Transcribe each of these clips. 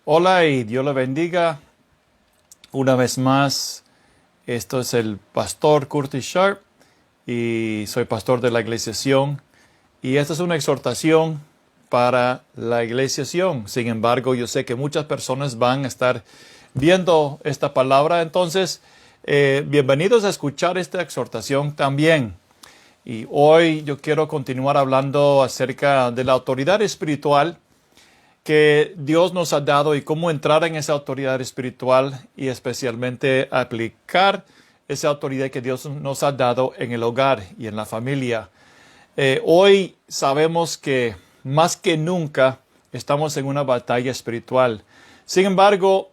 Hola y Dios le bendiga. Una vez más, esto es el pastor Curtis Sharp y soy pastor de la Iglesia Sion. Y esta es una exhortación para la Iglesia Sion. Sin embargo, yo sé que muchas personas van a estar viendo esta palabra. Entonces, bienvenidos a escuchar esta exhortación también. Y hoy yo quiero continuar hablando acerca de la autoridad espiritual que Dios nos ha dado y cómo entrar en esa autoridad espiritual y especialmente aplicar esa autoridad que Dios nos ha dado en el hogar y en la familia. Hoy sabemos que más que nunca estamos en una batalla espiritual. Sin embargo,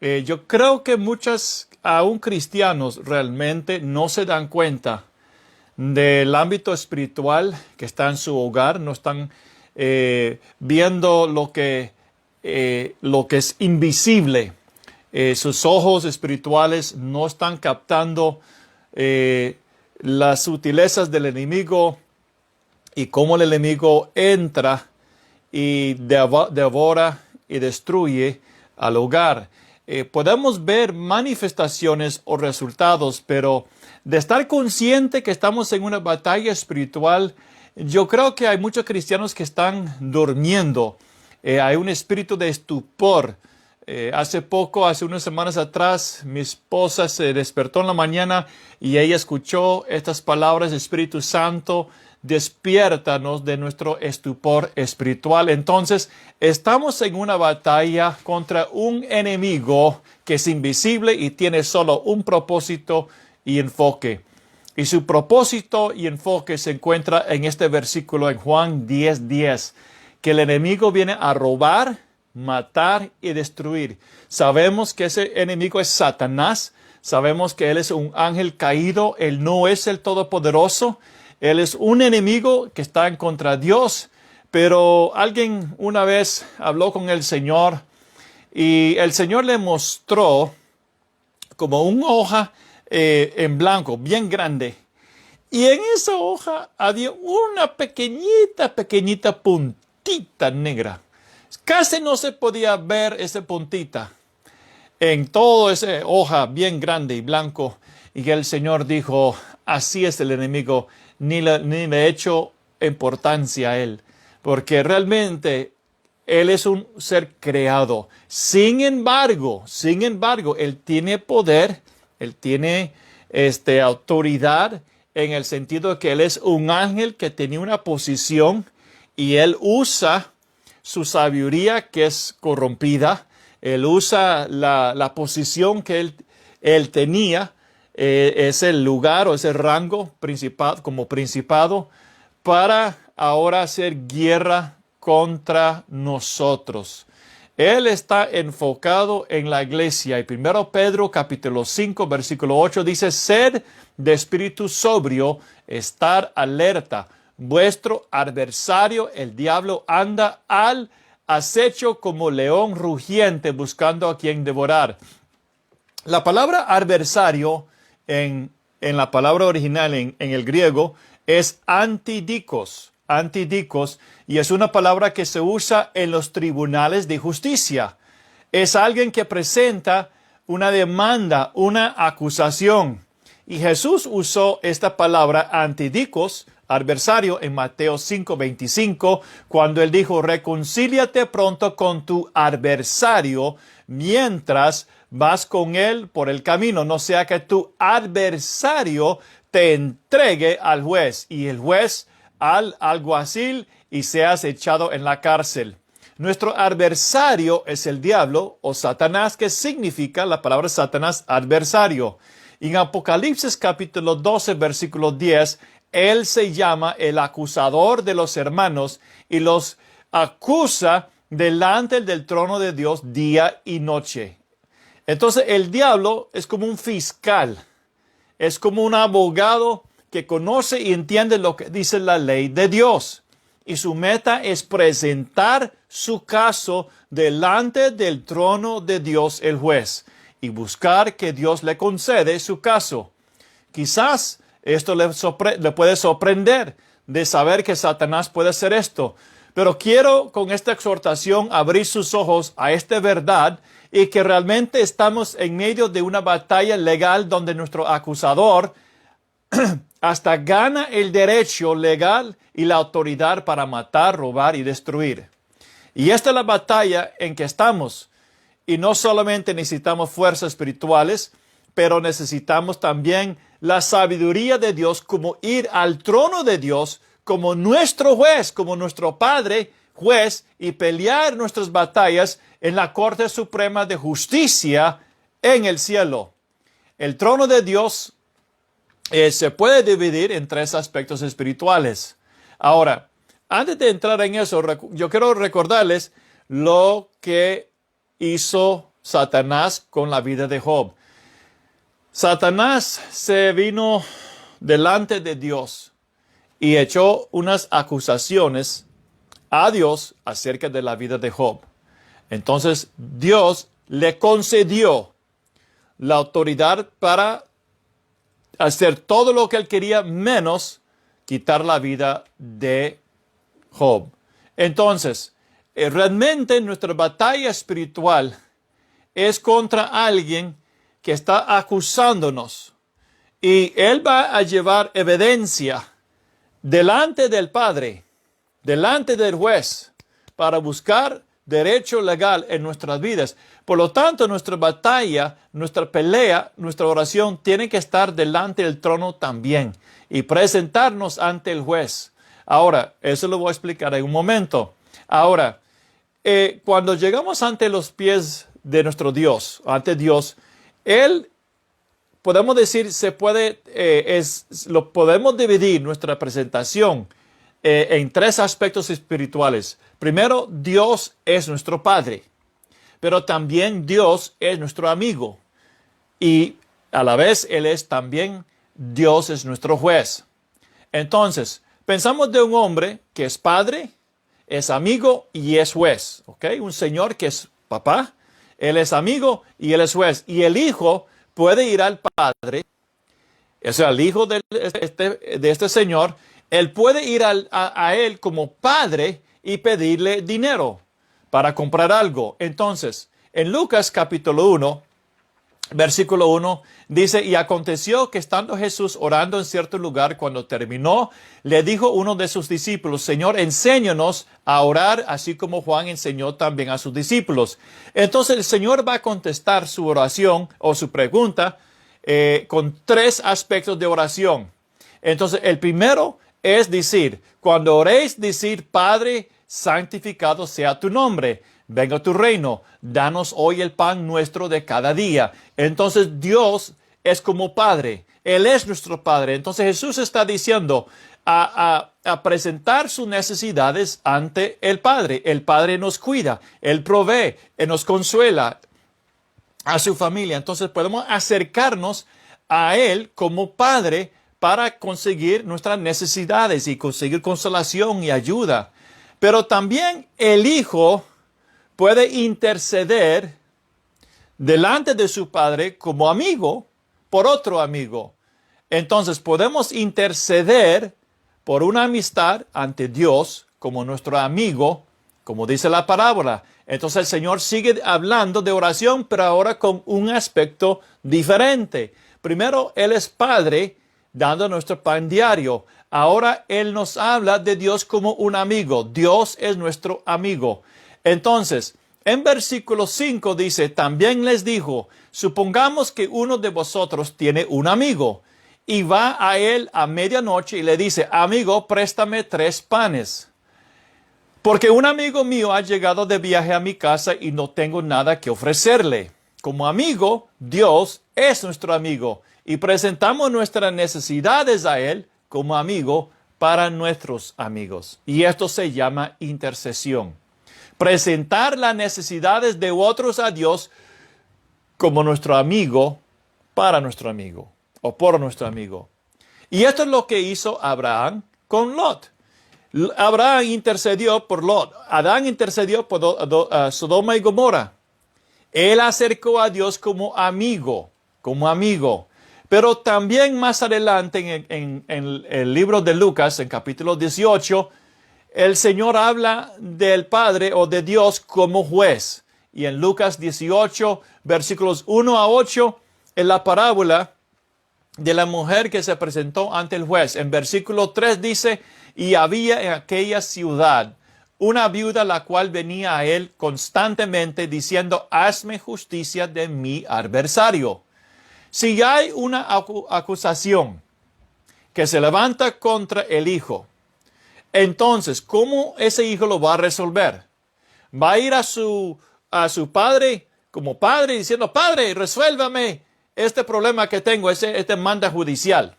yo creo que muchos, aún cristianos, realmente no se dan cuenta del ámbito espiritual que está en su hogar, no están viendo lo que es invisible. Sus ojos espirituales no están captando las sutilezas del enemigo y cómo el enemigo entra y devora y destruye al hogar. Podemos ver manifestaciones o resultados, pero de estar consciente que estamos en una batalla espiritual, yo creo que hay muchos cristianos que están durmiendo. Hay un espíritu de estupor. Hace unas semanas atrás, mi esposa se despertó en la mañana y ella escuchó estas palabras: Espíritu Santo, despiértanos de nuestro estupor espiritual. Entonces, estamos en una batalla contra un enemigo que es invisible y tiene solo un propósito y enfoque. Y su propósito y enfoque se encuentra en este versículo en Juan 10:10, que el enemigo viene a robar, matar y destruir. Sabemos que ese enemigo es Satanás. Sabemos que él es un ángel caído. Él no es el Todopoderoso. Él es un enemigo que está en contra de Dios. Pero alguien una vez habló con el Señor y el Señor le mostró como una hoja en blanco, bien grande. Y en esa hoja había una pequeñita puntita negra. Casi no se podía ver esa puntita en toda esa hoja bien grande y blanco. Y el Señor dijo: así es el enemigo, ni le echo importancia a él, porque realmente él es un ser creado. Sin embargo, él tiene poder, él tiene autoridad, en el sentido de que él es un ángel que tenía una posición y él usa su sabiduría, que es corrompida. Él usa la posición que él tenía, ese lugar o ese rango como principado, para ahora hacer guerra contra nosotros. Él está enfocado en la iglesia. Y 1 Pedro capítulo 5 versículo 8 dice: sed de espíritu sobrio, estar alerta. Vuestro adversario, el diablo, anda al acecho como león rugiente, buscando a quien devorar. La palabra adversario en la palabra original en el griego es antidikos. Y es una palabra que se usa en los tribunales de justicia. Es alguien que presenta una demanda, una acusación. Y Jesús usó esta palabra antidikos, adversario, en Mateo 5:25, cuando él dijo: reconcíliate pronto con tu adversario mientras vas con él por el camino, no sea que tu adversario te entregue al juez y el juez al alguacil y seas echado en la cárcel. Nuestro adversario es el diablo o Satanás, que significa la palabra Satanás, adversario. En Apocalipsis capítulo 12, versículo 10, él se llama el acusador de los hermanos y los acusa delante del trono de Dios día y noche. Entonces el diablo es como un fiscal, es como un abogado que conoce y entiende lo que dice la ley de Dios. Y su meta es presentar su caso delante del trono de Dios el juez y buscar que Dios le concede su caso. Quizás esto le puede sorprender de saber que Satanás puede hacer esto, Pero quiero con esta exhortación abrir sus ojos a esta verdad y que realmente estamos en medio de una batalla legal donde nuestro acusador hasta gana el derecho legal y la autoridad para matar, robar y destruir. Y esta es la batalla en que estamos. Y no solamente necesitamos fuerzas espirituales, pero necesitamos también la sabiduría de Dios, como ir al trono de Dios como nuestro juez, como nuestro Padre juez, y pelear nuestras batallas en la Corte Suprema de Justicia en el cielo. El trono de Dios se puede dividir en tres aspectos espirituales. Ahora, antes de entrar en eso, yo quiero recordarles lo que hizo Satanás con la vida de Job. Satanás se vino delante de Dios y echó unas acusaciones a Dios acerca de la vida de Job. Entonces Dios le concedió la autoridad para hacer todo lo que él quería, menos quitar la vida de Job. Entonces, realmente nuestra batalla espiritual es contra alguien que está acusándonos. Y él va a llevar evidencia delante del Padre, delante del juez, para buscar derecho legal en nuestras vidas. Por lo tanto, nuestra batalla, nuestra pelea, nuestra oración tiene que estar delante del trono también y presentarnos ante el juez. Ahora, eso lo voy a explicar en un momento. Ahora, cuando llegamos ante los pies de nuestro Dios, ante Dios, Él, podemos decir, lo podemos dividir nuestra presentación en tres aspectos espirituales. Primero, Dios es nuestro Padre, pero también Dios es nuestro amigo. Y a la vez, Él es también, Dios es nuestro juez. Entonces, pensamos de un hombre que es padre, es amigo y es juez. ¿Ok? Un señor que es papá, Él es amigo y Él es juez. Y el hijo puede ir al padre, o sea, el hijo de este señor, él puede ir a él como padre y pedirle dinero para comprar algo. Entonces, en Lucas capítulo 1, versículo 1, dice, y aconteció que estando Jesús orando en cierto lugar, cuando terminó, le dijo uno de sus discípulos, Señor, enséñanos a orar, así como Juan enseñó también a sus discípulos. Entonces el Señor va a contestar su oración o su pregunta con tres aspectos de oración. Entonces el primero es decir, cuando oréis, decir, Padre, santificado sea tu nombre. Venga tu reino, danos hoy el pan nuestro de cada día. Entonces Dios es como Padre, Él es nuestro Padre. Entonces Jesús está diciendo a presentar sus necesidades ante el Padre. El Padre nos cuida, Él provee, Él nos consuela a su familia. Entonces podemos acercarnos a Él como Padre para conseguir nuestras necesidades y conseguir consolación y ayuda. Pero también el Hijo puede interceder delante de su Padre como amigo por otro amigo. Entonces podemos interceder por una amistad ante Dios como nuestro amigo, como dice la parábola. Entonces el Señor sigue hablando de oración, pero ahora con un aspecto diferente. Primero, Él es Padre, dando nuestro pan diario. Ahora Él nos habla de Dios como un amigo. Dios es nuestro amigo. Entonces, en versículo 5 dice, también les dijo, supongamos que uno de vosotros tiene un amigo y va a él a medianoche y le dice, amigo, préstame 3 panes. Porque un amigo mío ha llegado de viaje a mi casa y no tengo nada que ofrecerle. Como amigo, Dios es nuestro amigo y presentamos nuestras necesidades a Él como amigo para nuestros amigos. Y esto se llama intercesión. Presentar las necesidades de otros a Dios como nuestro amigo para nuestro amigo o por nuestro amigo. Y esto es lo que hizo Abraham con Lot. Abraham intercedió por Lot. Adán intercedió por Sodoma y Gomorra. Él acercó a Dios como amigo. Pero también más adelante en el libro de Lucas, en capítulo 18, el Señor habla del Padre o de Dios como juez. Y en Lucas 18, versículos 1 a 8, en la parábola de la mujer que se presentó ante el juez. En versículo 3 dice, y había en aquella ciudad una viuda la cual venía a él constantemente diciendo, hazme justicia de mi adversario. Si hay una acusación que se levanta contra el hijo, entonces, ¿cómo ese hijo lo va a resolver? ¿Va a ir a su padre como padre diciendo, padre, resuélvame este problema que tengo, este manda judicial?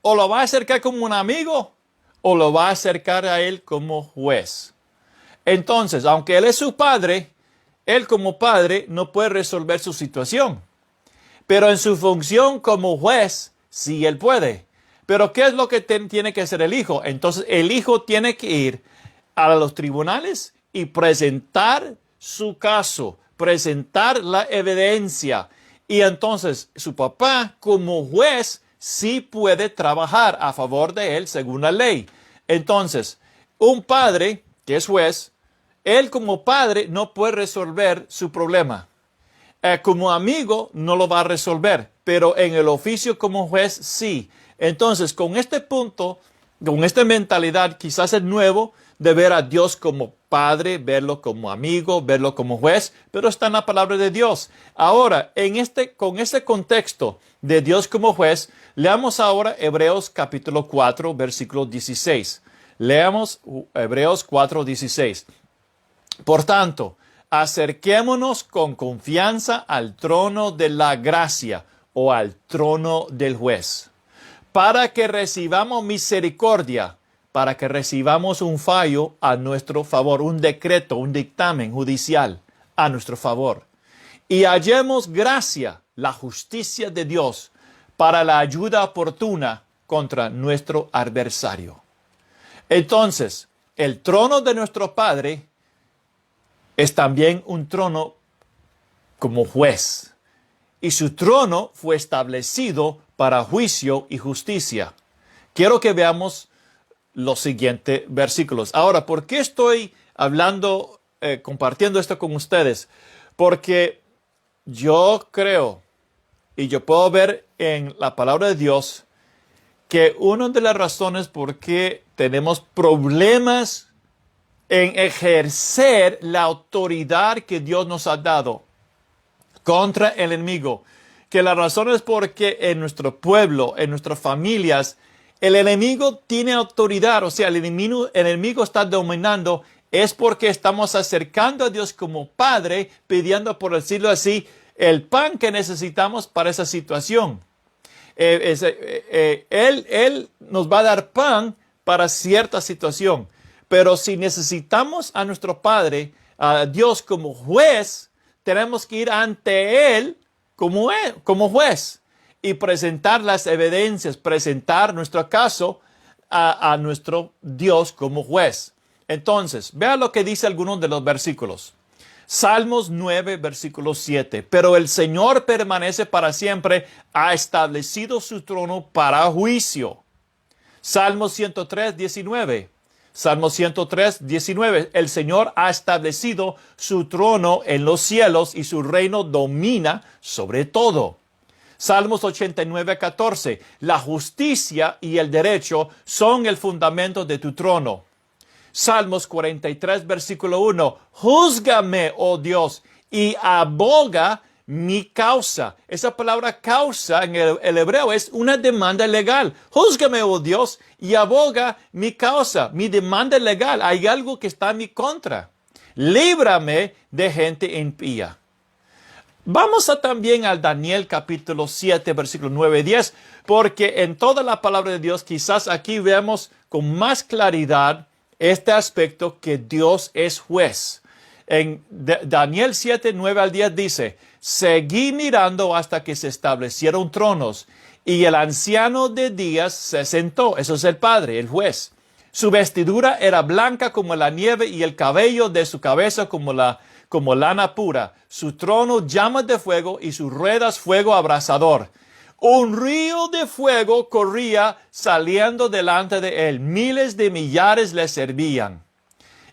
¿O lo va a acercar como un amigo? ¿O lo va a acercar a él como juez? Entonces, aunque él es su padre, él como padre no puede resolver su situación. Pero en su función como juez, sí él puede. Pero ¿qué es lo que tiene que hacer el hijo? Entonces el hijo tiene que ir a los tribunales y presentar su caso, presentar la evidencia. Y entonces su papá como juez sí puede trabajar a favor de él según la ley. Entonces, un padre que es juez, él como padre no puede resolver su problema. Como amigo no lo va a resolver, pero en el oficio como juez sí. Entonces, con este punto, con esta mentalidad, quizás es nuevo de ver a Dios como padre, verlo como amigo, verlo como juez, pero está en la palabra de Dios. Ahora, con este contexto de Dios como juez, leamos ahora Hebreos capítulo 4, versículo 16. Leamos Hebreos 4, 16. Por tanto, acerquémonos con confianza al trono de la gracia o al trono del juez, para que recibamos misericordia, para que recibamos un fallo a nuestro favor, un decreto, un dictamen judicial a nuestro favor, y hallemos gracia, la justicia de Dios, para la ayuda oportuna contra nuestro adversario. Entonces, el trono de nuestro Padre es también un trono como juez, y su trono fue establecido para juicio y justicia. Quiero que veamos los siguientes versículos. Ahora, ¿por qué estoy hablando, compartiendo esto con ustedes? Porque yo creo y yo puedo ver en la palabra de Dios que una de las razones por qué tenemos problemas en ejercer la autoridad que Dios nos ha dado contra el enemigo, que la razón es porque en nuestro pueblo, en nuestras familias, el enemigo tiene autoridad, o sea, el enemigo está dominando, es porque estamos acercando a Dios como Padre, pidiendo, por decirlo así, el pan que necesitamos para esa situación. Él nos va a dar pan para cierta situación. Pero si necesitamos a nuestro Padre, a Dios como juez, tenemos que ir ante Él como juez y presentar las evidencias, presentar nuestro caso a nuestro Dios como juez. Entonces, vea lo que dice algunos de los versículos. Salmos 9, versículo 7. Pero el Señor permanece para siempre, ha establecido su trono para juicio. Salmos 103, 19. Salmo 103, 19. El Señor ha establecido su trono en los cielos y su reino domina sobre todo. Salmos 89, 14. La justicia y el derecho son el fundamento de tu trono. Salmos 43, versículo 1. Júzgame, oh Dios, y aboga mi causa. Esa palabra causa en el hebreo es una demanda legal. Júzgame, oh Dios, y aboga mi causa, mi demanda legal. Hay algo que está en mi contra. Líbrame de gente impía. Vamos también al Daniel capítulo 7, versículo 9 y 10, porque en toda la palabra de Dios quizás aquí vemos con más claridad este aspecto que Dios es juez. En Daniel 7, 9 al 10 dice, seguí mirando hasta que se establecieron tronos y el anciano de días se sentó. Eso es el Padre, el juez. Su vestidura era blanca como la nieve y el cabello de su cabeza como lana pura. Su trono llamas de fuego y sus ruedas fuego abrasador. Un río de fuego corría saliendo delante de él. Miles de millares le servían.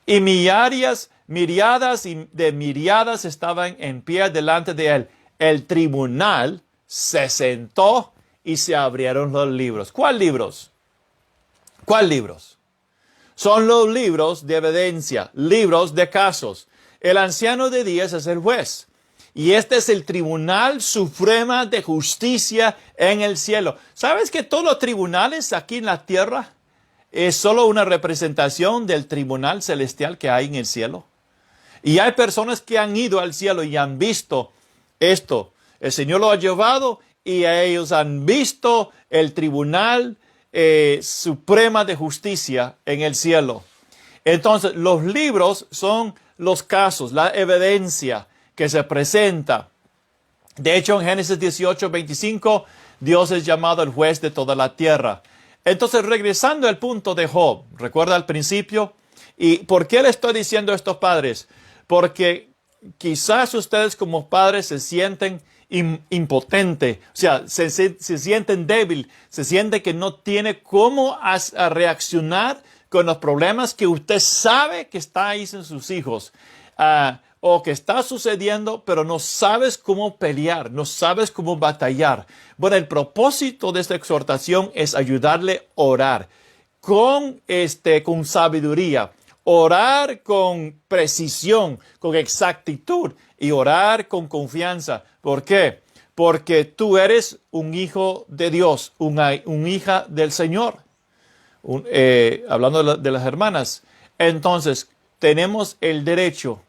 Y miríadas de miriadas estaban en pie delante de él. El tribunal se sentó y se abrieron los libros. ¿Cuál libros? ¿Cuál libros? Son los libros de evidencia, libros de casos. El anciano de días es el juez. Y este es el Tribunal Suprema de Justicia en el cielo. ¿Sabes que todos los tribunales aquí en la tierra es solo una representación del tribunal celestial que hay en el cielo? Y hay personas que han ido al cielo y han visto esto. El Señor lo ha llevado y ellos han visto el Tribunal Suprema de Justicia en el cielo. Entonces, los libros son los casos, la evidencia que se presenta. De hecho, en Génesis 18:25, Dios es llamado el juez de toda la tierra. Entonces, regresando al punto de Job, ¿recuerda al principio? ¿Y por qué le estoy diciendo a estos padres? Porque quizás ustedes como padres se sienten impotentes, o sea, se sienten débiles, se sienten que no tiene cómo a reaccionar con los problemas que usted sabe que está ahí en sus hijos. O que está sucediendo, pero no sabes cómo pelear, no sabes cómo batallar. Bueno, el propósito de esta exhortación es ayudarle a orar con sabiduría, orar con precisión, con exactitud y orar con confianza. ¿Por qué? Porque tú eres un hijo de Dios, una hija del Señor. Hablando de las hermanas, entonces tenemos el derecho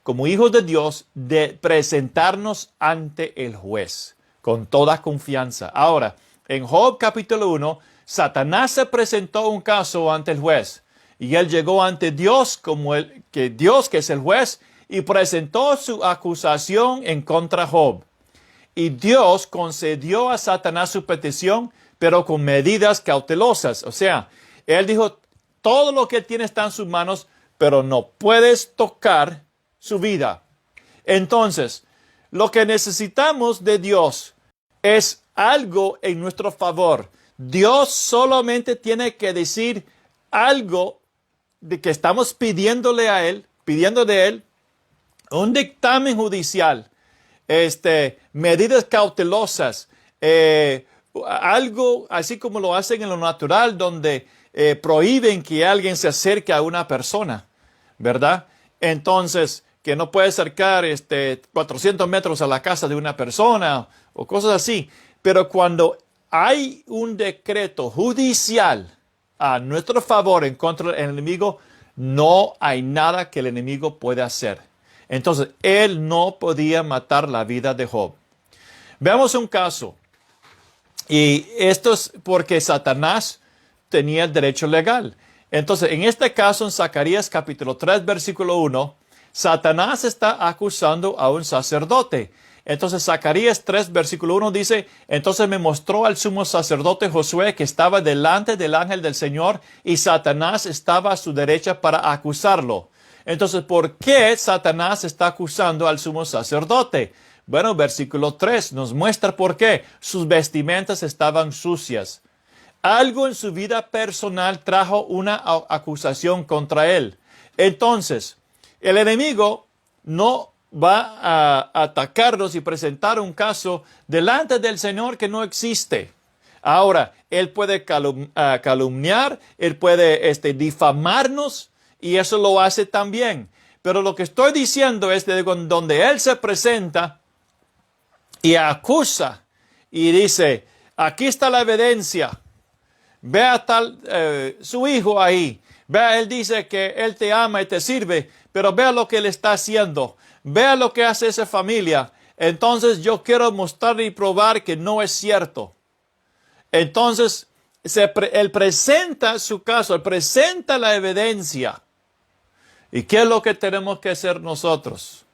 como hijos de Dios de presentarnos ante el juez con toda confianza. Ahora, en Job capítulo 1, Satanás se presentó un caso ante el juez y él llegó ante Dios Dios que es el juez y presentó su acusación en contra de Job. Y Dios concedió a Satanás su petición, pero con medidas cautelosas. O sea, él dijo, todo lo que él tiene está en sus manos, pero no puedes tocar su vida. Entonces, lo que necesitamos de Dios es algo en nuestro favor. Dios solamente tiene que decir algo de que estamos pidiendo de Él, un dictamen judicial, medidas cautelosas, algo así como lo hacen en lo natural, donde prohíben que alguien se acerque a una persona, ¿verdad? Entonces, que no puede acercar 400 metros a la casa de una persona o cosas así. Pero cuando hay un decreto judicial a nuestro favor en contra del enemigo, no hay nada que el enemigo pueda hacer. Entonces, él no podía matar la vida de Job. Veamos un caso. Y esto es porque Satanás tenía el derecho legal. Entonces, en este caso, en Zacarías capítulo 3, versículo 1, Satanás está acusando a un sacerdote. Entonces, Zacarías 3, versículo 1 dice, entonces me mostró al sumo sacerdote Josué que estaba delante del ángel del Señor y Satanás estaba a su derecha para acusarlo. Entonces, ¿por qué Satanás está acusando al sumo sacerdote? Bueno, versículo 3 nos muestra por qué. Sus vestimentas estaban sucias. Algo en su vida personal trajo una acusación contra él. Entonces, el enemigo no va a atacarnos y presentar un caso delante del Señor que no existe. Ahora, él puede calumniar, él puede difamarnos y eso lo hace también. Pero lo que estoy diciendo es de donde él se presenta y acusa y dice, aquí está la evidencia. Ve a su hijo ahí. Vea, él dice que él te ama y te sirve, pero vea lo que él está haciendo. Vea lo que hace esa familia. Entonces yo quiero mostrar y probar que no es cierto. Entonces él presenta su caso, él presenta la evidencia. ¿Y qué es lo que tenemos que hacer nosotros?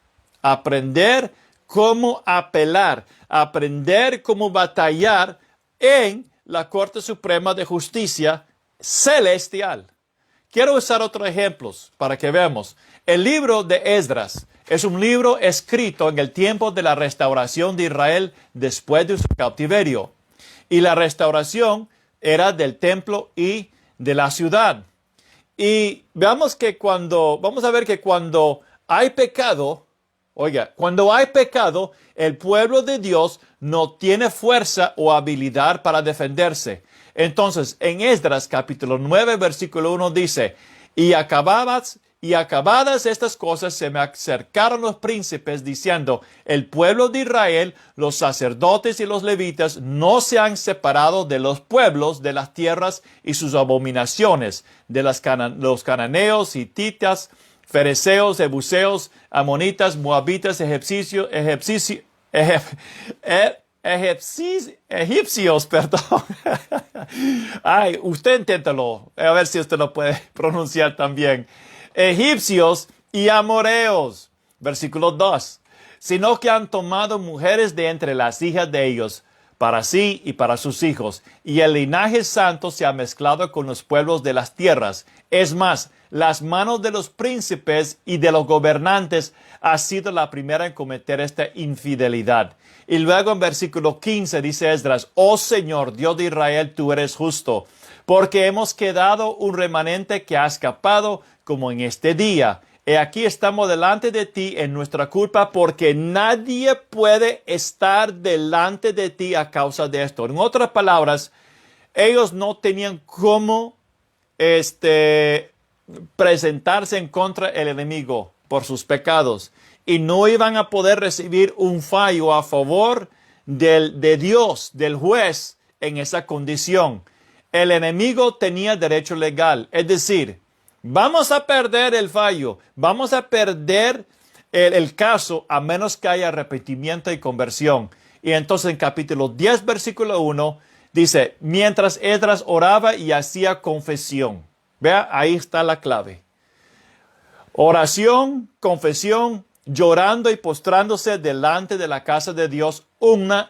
Aprender cómo apelar, aprender cómo batallar en la Corte Suprema de Justicia Celestial. Quiero usar otros ejemplos para que veamos. El libro de Esdras. Es un libro escrito en el tiempo de la restauración de Israel después de su cautiverio. Y la restauración era del templo y de la ciudad. Y vamos a ver que cuando hay pecado, cuando hay pecado, el pueblo de Dios no tiene fuerza o habilidad para defenderse. Entonces, en Esdras capítulo 9, versículo 1 dice, y acabadas estas cosas, se me acercaron los príncipes diciendo, el pueblo de Israel, los sacerdotes y los levitas no se han separado de los pueblos de las tierras y sus abominaciones, de los cananeos, hititas, fereceos, jebuseos, amonitas, moabitas, egipcios, perdón. Ay, usted inténtalo, a ver si usted lo puede pronunciar también. Egipcios y amoreos. Versículo 2. Sino que han tomado mujeres de entre las hijas de ellos, para sí y para sus hijos, y el linaje santo se ha mezclado con los pueblos de las tierras. Es más, las manos de los príncipes y de los gobernantes ha sido la primera en cometer esta infidelidad. Y luego en versículo 15 dice Esdras, oh Señor, Dios de Israel, tú eres justo, porque hemos quedado un remanente que ha escapado como en este día. He aquí estamos delante de ti en nuestra culpa, porque nadie puede estar delante de ti a causa de esto. En otras palabras, ellos no tenían cómo presentarse en contra del enemigo por sus pecados, y no iban a poder recibir un fallo a favor de Dios, del juez, en esa condición. El enemigo tenía derecho legal, es decir, vamos a perder el fallo, vamos a perder el caso a menos que haya arrepentimiento y conversión. Y entonces en capítulo 10, versículo 1, dice, mientras Esdras oraba y hacía confesión. Vea, ahí está la clave. Oración, confesión, llorando y postrándose delante de la casa de Dios, una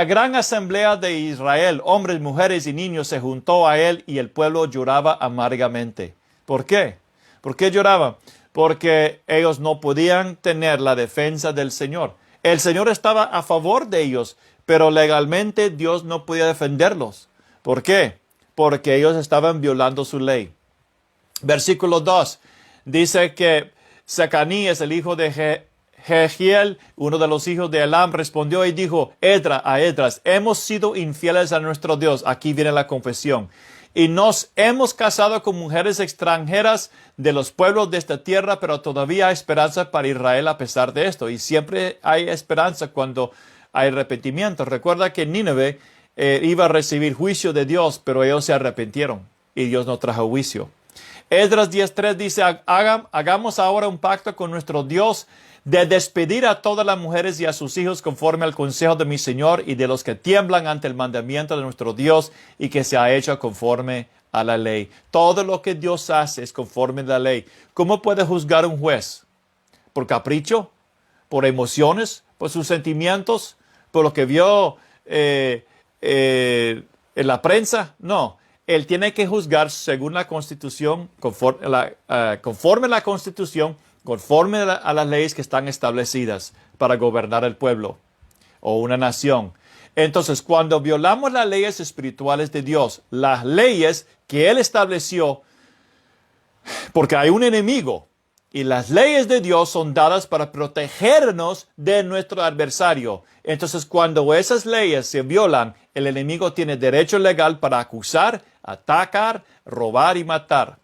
gran asamblea de Israel, hombres, mujeres y niños, se juntó a él y el pueblo lloraba amargamente. ¿Por qué? ¿Por qué lloraban? Porque ellos no podían tener la defensa del Señor. El Señor estaba a favor de ellos, pero legalmente Dios no podía defenderlos. ¿Por qué? Porque ellos estaban violando su ley. Versículo 2 dice que Secanías, el hijo de Jehiel, uno de los hijos de Elam, respondió y dijo a Esdras, hemos sido infieles a nuestro Dios. Aquí viene la confesión. Y nos hemos casado con mujeres extranjeras de los pueblos de esta tierra, pero todavía hay esperanza para Israel a pesar de esto. Y siempre hay esperanza cuando hay arrepentimiento. Recuerda que Nínive iba a recibir juicio de Dios, pero ellos se arrepintieron y Dios no trajo juicio. Esdras 10:3 dice, hagamos ahora un pacto con nuestro Dios de despedir a todas las mujeres y a sus hijos conforme al consejo de mi Señor y de los que tiemblan ante el mandamiento de nuestro Dios y que se ha hecho conforme a la ley. Todo lo que Dios hace es conforme a la ley. ¿Cómo puede juzgar un juez? ¿Por capricho? ¿Por emociones? ¿Por sus sentimientos? ¿Por lo que vio en la prensa? No. Él tiene que juzgar según la Constitución, conforme a la Constitución, conforme a las leyes que están establecidas para gobernar el pueblo o una nación. Entonces, cuando violamos las leyes espirituales de Dios, las leyes que Él estableció, porque hay un enemigo, y las leyes de Dios son dadas para protegernos de nuestro adversario. Entonces, cuando esas leyes se violan, el enemigo tiene derecho legal para acusar, atacar, robar y matar.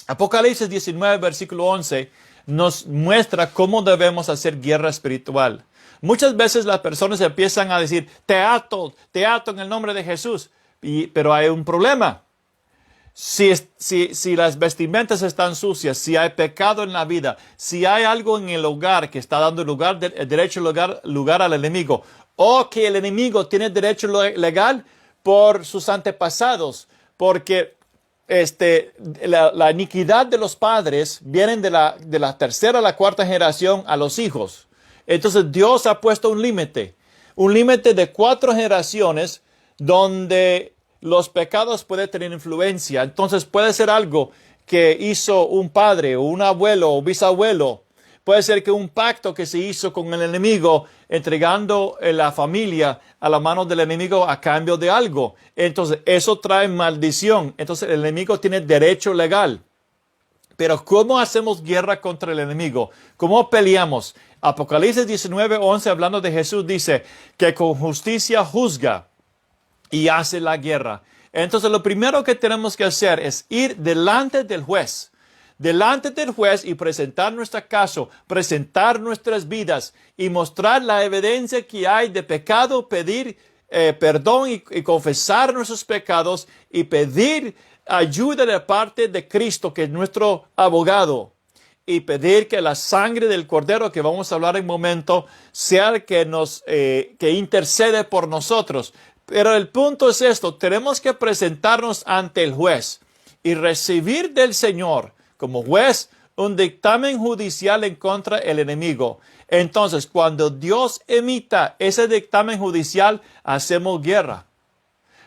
Apocalipsis 19, versículo 11, nos muestra cómo debemos hacer guerra espiritual. Muchas veces las personas empiezan a decir, te ato en el nombre de Jesús. Pero hay un problema. Si las vestimentas están sucias, si hay pecado en la vida, si hay algo en el hogar que está dando lugar al enemigo, o que el enemigo tiene derecho legal por sus antepasados, porque la iniquidad de los padres viene de la tercera a la cuarta generación a los hijos. Entonces Dios ha puesto un límite de 4 generaciones donde los pecados pueden tener influencia. Entonces puede ser algo que hizo un padre o un abuelo o bisabuelo, Puede ser que un pacto que se hizo con el enemigo, entregando la familia a la mano del enemigo a cambio de algo. Entonces, eso trae maldición. Entonces, el enemigo tiene derecho legal. Pero ¿cómo hacemos guerra contra el enemigo? ¿Cómo peleamos? Apocalipsis 19:11, hablando de Jesús, dice que con justicia juzga y hace la guerra. Entonces, lo primero que tenemos que hacer es ir delante del juez. Delante del juez y presentar nuestro caso, presentar nuestras vidas y mostrar la evidencia que hay de pecado, pedir perdón y confesar nuestros pecados y pedir ayuda de parte de Cristo, que es nuestro abogado, y pedir que la sangre del Cordero, que vamos a hablar en un momento, sea el que intercede por nosotros. Pero el punto es esto: tenemos que presentarnos ante el juez y recibir del Señor como juez un dictamen judicial en contra del enemigo. Entonces, cuando Dios emita ese dictamen judicial, hacemos guerra.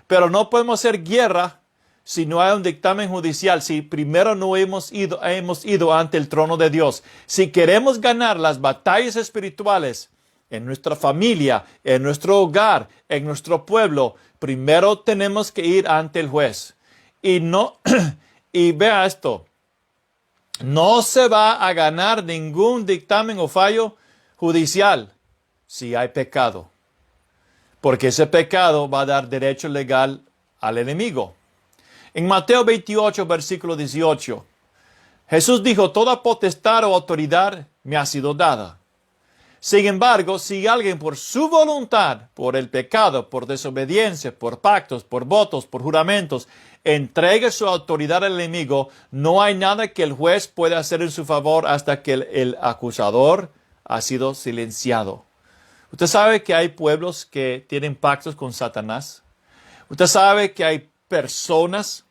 Pero no podemos hacer guerra si no hay un dictamen judicial, si primero no hemos ido ante el trono de Dios. Si queremos ganar las batallas espirituales en nuestra familia, en nuestro hogar, en nuestro pueblo, primero tenemos que ir ante el juez. Y vea esto: no se va a ganar ningún dictamen o fallo judicial si hay pecado, porque ese pecado va a dar derecho legal al enemigo. En Mateo 28, versículo 18, Jesús dijo: toda potestad o autoridad me ha sido dada. Sin embargo, si alguien por su voluntad, por el pecado, por desobediencia, por pactos, por votos, por juramentos, entrega su autoridad al enemigo, no hay nada que el juez pueda hacer en su favor hasta que el acusador ha sido silenciado. Usted sabe que hay pueblos que tienen pactos con Satanás. Usted sabe que hay personas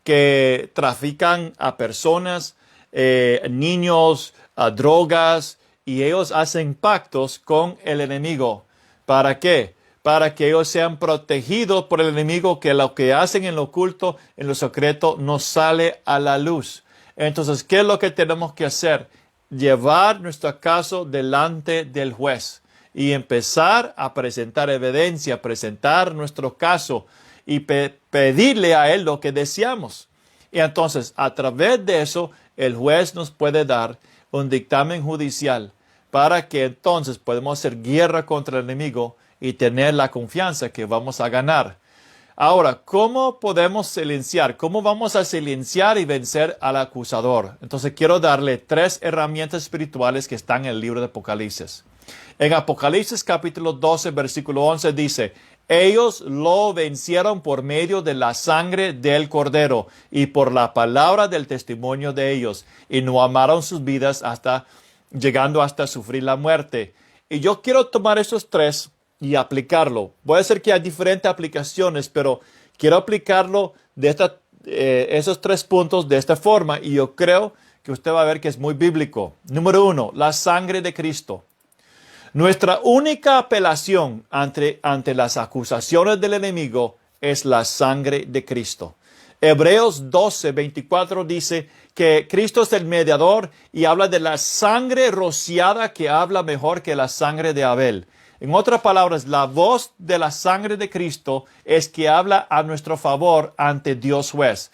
que trafican a personas, niños, a drogas, y ellos hacen pactos con el enemigo. ¿Para qué? Para que ellos sean protegidos por el enemigo, que lo que hacen en lo oculto, en lo secreto, no sale a la luz. Entonces, ¿qué es lo que tenemos que hacer? Llevar nuestro caso delante del juez y empezar a presentar evidencia, presentar nuestro caso y pedirle a él lo que deseamos. Y entonces, a través de eso, el juez nos puede dar un dictamen judicial para que entonces podamos hacer guerra contra el enemigo y tener la confianza que vamos a ganar. Ahora, ¿cómo podemos silenciar? ¿Cómo vamos a silenciar y vencer al acusador? Entonces, quiero darle 3 herramientas espirituales que están en el libro de Apocalipsis. En Apocalipsis capítulo 12, versículo 11 dice: ellos lo vencieron por medio de la sangre del Cordero y por la palabra del testimonio de ellos, y no amaron sus vidas llegando hasta sufrir la muerte. Y yo quiero tomar esos 3 y aplicarlo. Puede ser que hay diferentes aplicaciones, pero quiero aplicarlo esos 3 puntos de esta forma, y yo creo que usted va a ver que es muy bíblico. Número 1, la sangre de Cristo. Nuestra única apelación ante las acusaciones del enemigo es la sangre de Cristo. Hebreos 12, 24 dice que Cristo es el mediador y habla de la sangre rociada, que habla mejor que la sangre de Abel. En otras palabras, la voz de la sangre de Cristo es que habla a nuestro favor ante Dios juez.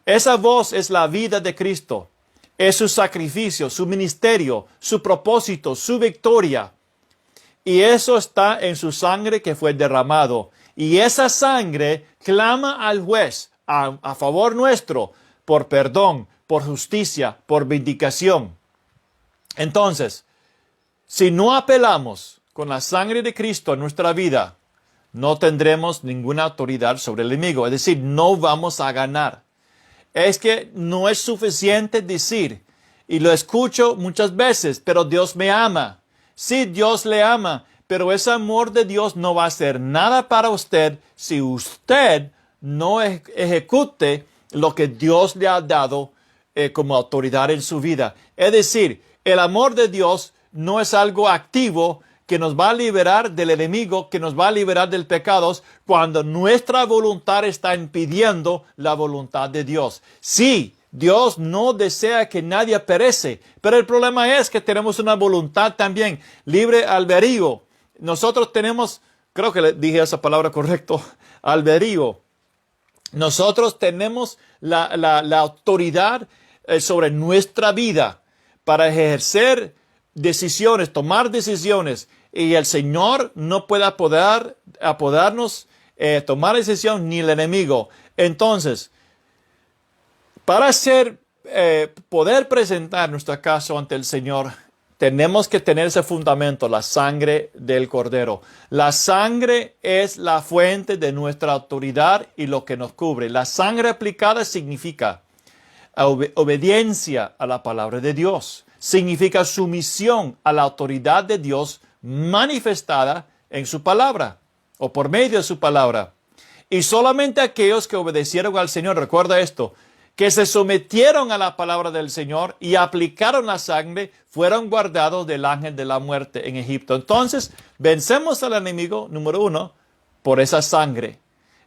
Esa voz es la vida de Cristo. Es su sacrificio, su ministerio, su propósito, su victoria. Y eso está en su sangre que fue derramado. Y esa sangre clama al juez a favor nuestro por perdón, por justicia, por vindicación. Entonces, si no apelamos con la sangre de Cristo en nuestra vida, no tendremos ninguna autoridad sobre el enemigo. Es decir, no vamos a ganar. Es que no es suficiente decir, y lo escucho muchas veces, pero Dios me ama. Sí, Dios le ama, pero ese amor de Dios no va a hacer nada para usted si usted no ejecute lo que Dios le ha dado como autoridad en su vida. Es decir, el amor de Dios no es algo activo que nos va a liberar del enemigo, que nos va a liberar del pecado, cuando nuestra voluntad está impidiendo la voluntad de Dios. Sí, Dios no desea que nadie perece, pero el problema es que tenemos una voluntad también, libre albedrío. Nosotros tenemos, creo que le dije esa palabra correcto, albedrío. Nosotros tenemos la autoridad sobre nuestra vida para ejercer decisiones, tomar decisiones. Y el Señor no puede apoderarnos, tomar decisión, ni el enemigo. Entonces, para poder presentar nuestro caso ante el Señor, tenemos que tener ese fundamento, la sangre del Cordero. La sangre es la fuente de nuestra autoridad y lo que nos cubre. La sangre aplicada significa obediencia a la palabra de Dios. Significa sumisión a la autoridad de Dios manifestada en su palabra o por medio de su palabra. Y solamente aquellos que obedecieron al Señor, recuerda esto, que se sometieron a la palabra del Señor y aplicaron la sangre, fueron guardados del ángel de la muerte en Egipto. Entonces, vencemos al enemigo, número 1, por esa sangre.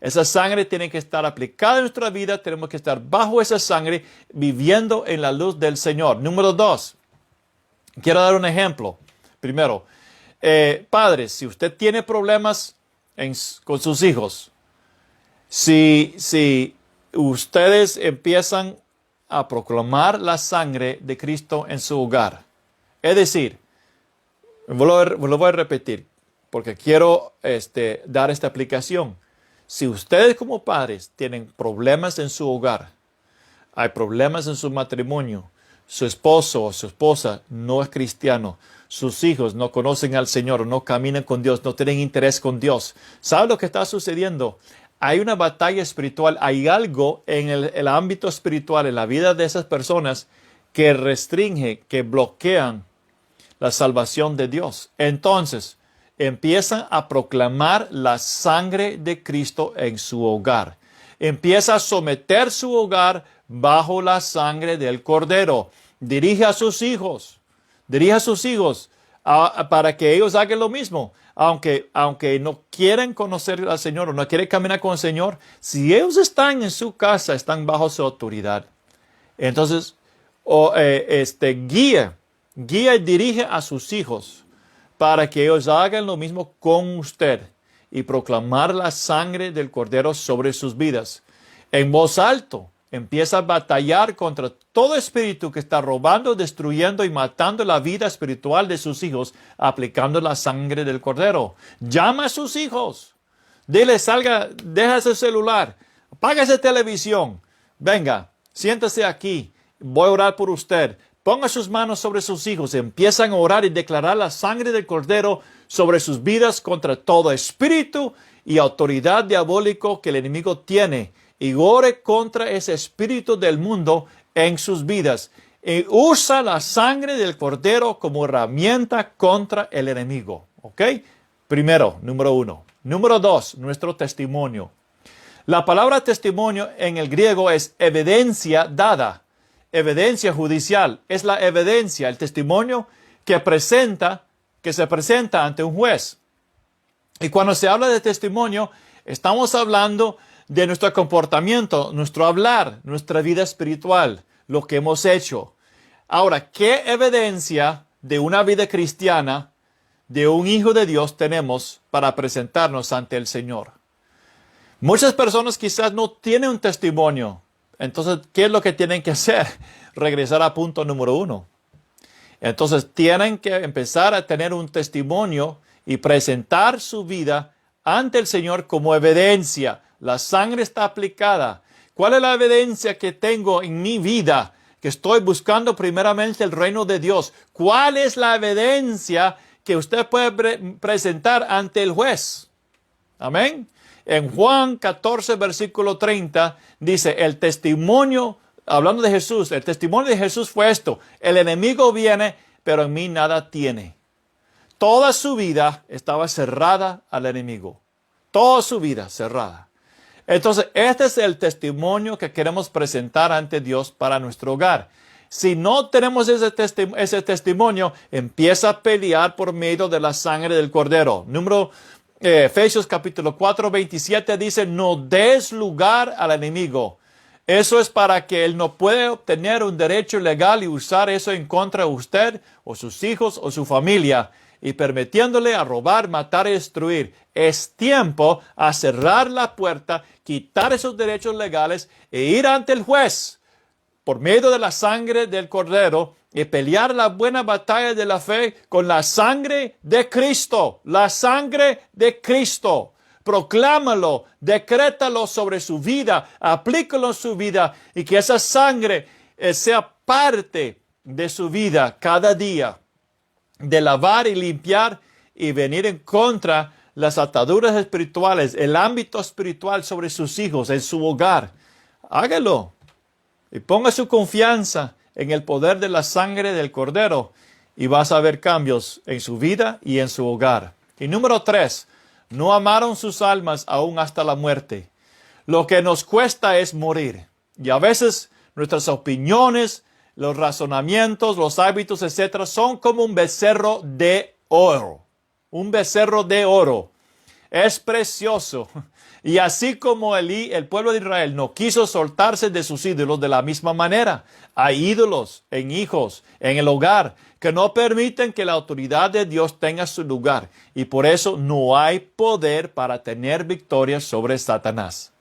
Esa sangre tiene que estar aplicada en nuestra vida, tenemos que estar bajo esa sangre, viviendo en la luz del Señor. Número 2, quiero dar un ejemplo. Primero, padres, si usted tiene problemas con sus hijos, si ustedes empiezan a proclamar la sangre de Cristo en su hogar. Es decir, lo voy a repetir porque quiero dar esta aplicación. Si ustedes como padres tienen problemas en su hogar, hay problemas en su matrimonio, su esposo o su esposa no es cristiano, sus hijos no conocen al Señor, no caminan con Dios, no tienen interés con Dios, ¿sabe lo que está sucediendo? Hay una batalla espiritual, hay algo en el ámbito espiritual, en la vida de esas personas que restringe, que bloquean la salvación de Dios. Entonces, empiezan a proclamar la sangre de Cristo en su hogar. Empieza a someter su hogar bajo la sangre del Cordero. Dirige a sus hijos para que ellos hagan lo mismo. Aunque no quieren conocer al Señor o no quieren caminar con el Señor, si ellos están en su casa, están bajo su autoridad. Entonces, guía y dirige a sus hijos para que ellos hagan lo mismo con usted y proclamar la sangre del Cordero sobre sus vidas. En voz alto, empieza a batallar contra todo espíritu que está robando, destruyendo y matando la vida espiritual de sus hijos, aplicando la sangre del Cordero. Llama a sus hijos. Dile, salga, deja ese celular, apaga esa televisión. Venga, siéntese aquí. Voy a orar por usted. Ponga sus manos sobre sus hijos. Empiezan a orar y declarar la sangre del Cordero sobre sus vidas contra todo espíritu y autoridad diabólico que el enemigo tiene. Y ore contra ese espíritu del mundo en sus vidas. Y usa la sangre del Cordero como herramienta contra el enemigo. ¿Ok? Primero, número 1. Número 2, nuestro testimonio. La palabra testimonio en el griego es evidencia dada. Evidencia judicial. Es la evidencia, el testimonio que se presenta ante un juez. Y cuando se habla de testimonio, estamos hablando de nuestro comportamiento, nuestro hablar, nuestra vida espiritual, lo que hemos hecho. Ahora, ¿qué evidencia de una vida cristiana, de un hijo de Dios tenemos para presentarnos ante el Señor? Muchas personas quizás no tienen un testimonio. Entonces, ¿qué es lo que tienen que hacer? Regresar a punto número 1. Entonces, tienen que empezar a tener un testimonio y presentar su vida ante el Señor como evidencia. La sangre está aplicada. ¿Cuál es la evidencia que tengo en mi vida? Que estoy buscando primeramente el reino de Dios. ¿Cuál es la evidencia que usted puede presentar ante el juez? Amén. En Juan 14, versículo 30, dice, el testimonio, hablando de Jesús, el testimonio de Jesús fue esto: el enemigo viene, pero en mí nada tiene. Toda su vida estaba cerrada al enemigo. Toda su vida cerrada. Entonces, este es el testimonio que queremos presentar ante Dios para nuestro hogar. Si no tenemos ese testimonio, empieza a pelear por medio de la sangre del Cordero. Efesios capítulo 4, 27 dice, no des lugar al enemigo. Eso es para que él no pueda obtener un derecho legal y usar eso en contra de usted o sus hijos o su familia y permitiéndole a robar, matar y destruir. Es tiempo a cerrar la puerta, quitar esos derechos legales e ir ante el juez por medio de la sangre del Cordero y pelear la buena batalla de la fe con la sangre de Cristo. La sangre de Cristo. Proclámalo, decrétalo sobre su vida, aplícalo en su vida y que esa sangre sea parte de su vida cada día. De lavar y limpiar y venir en contra las ataduras espirituales, el ámbito espiritual sobre sus hijos, en su hogar. Hágalo y ponga su confianza en el poder de la sangre del Cordero y vas a ver cambios en su vida y en su hogar. Y número 3, no amaron sus almas aún hasta la muerte. Lo que nos cuesta es morir. Y a veces nuestras opiniones, los razonamientos, los hábitos, etcétera, son como un becerro de oro. Un becerro de oro. Es precioso. Y así como el pueblo de Israel no quiso soltarse de sus ídolos, de la misma manera, hay ídolos en hijos, en el hogar, que no permiten que la autoridad de Dios tenga su lugar. Y por eso no hay poder para tener victoria sobre Satanás.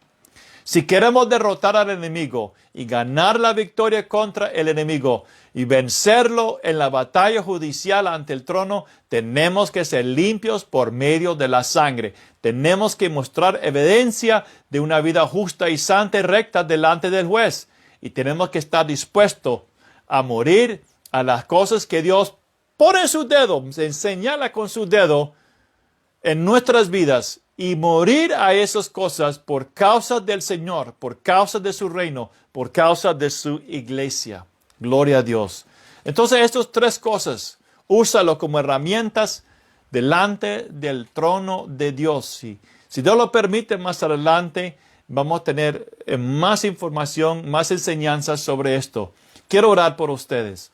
Si queremos derrotar al enemigo y ganar la victoria contra el enemigo y vencerlo en la batalla judicial ante el trono, tenemos que ser limpios por medio de la sangre. Tenemos que mostrar evidencia de una vida justa y santa y recta delante del juez. Y tenemos que estar dispuestos a morir a las cosas que Dios pone en su dedo, se señala con su dedo en nuestras vidas. Y morir a esas cosas por causa del Señor, por causa de su reino, por causa de su iglesia. Gloria a Dios. Entonces, estas 3 cosas, úsalo como herramientas delante del trono de Dios. Y si Dios lo permite, más adelante vamos a tener más información, más enseñanzas sobre esto. Quiero orar por ustedes.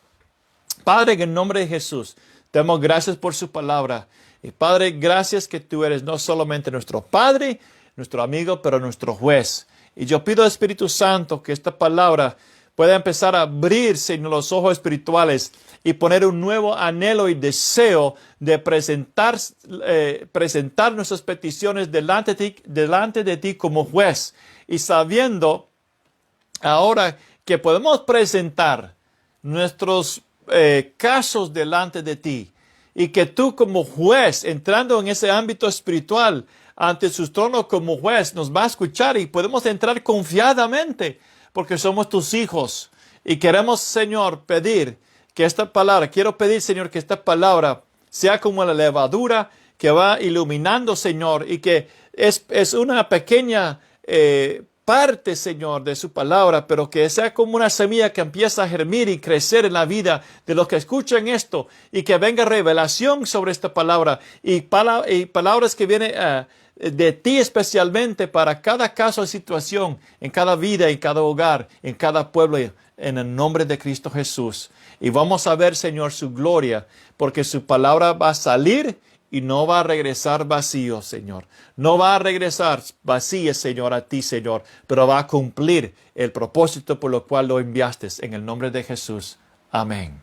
Padre, en el nombre de Jesús, te damos gracias por su palabra. Y Padre, gracias que tú eres no solamente nuestro Padre, nuestro amigo, pero nuestro juez. Y yo pido al Espíritu Santo que esta palabra pueda empezar a abrir, Señor, los ojos espirituales y poner un nuevo anhelo y deseo de presentar nuestras peticiones delante de ti como juez. Y sabiendo ahora que podemos presentar nuestros casos delante de ti. Y que tú como juez, entrando en ese ámbito espiritual, ante sus tronos como juez, nos va a escuchar y podemos entrar confiadamente porque somos tus hijos. Y queremos, Señor, pedir que esta palabra, quiero pedir, Señor, que esta palabra sea como la levadura que va iluminando, Señor, y que es una pequeña parte, Señor, de su palabra, pero que sea como una semilla que empieza a germinar y crecer en la vida de los que escuchan esto y que venga revelación sobre esta palabra y palabras que vienen de ti especialmente para cada caso o situación, en cada vida, en cada hogar, en cada pueblo, en el nombre de Cristo Jesús. Y vamos a ver, Señor, su gloria, porque su palabra va a salir y no va a regresar vacío, Señor. No va a regresar vacía, Señor, a ti, Señor, pero va a cumplir el propósito por lo cual lo enviaste en el nombre de Jesús. Amén.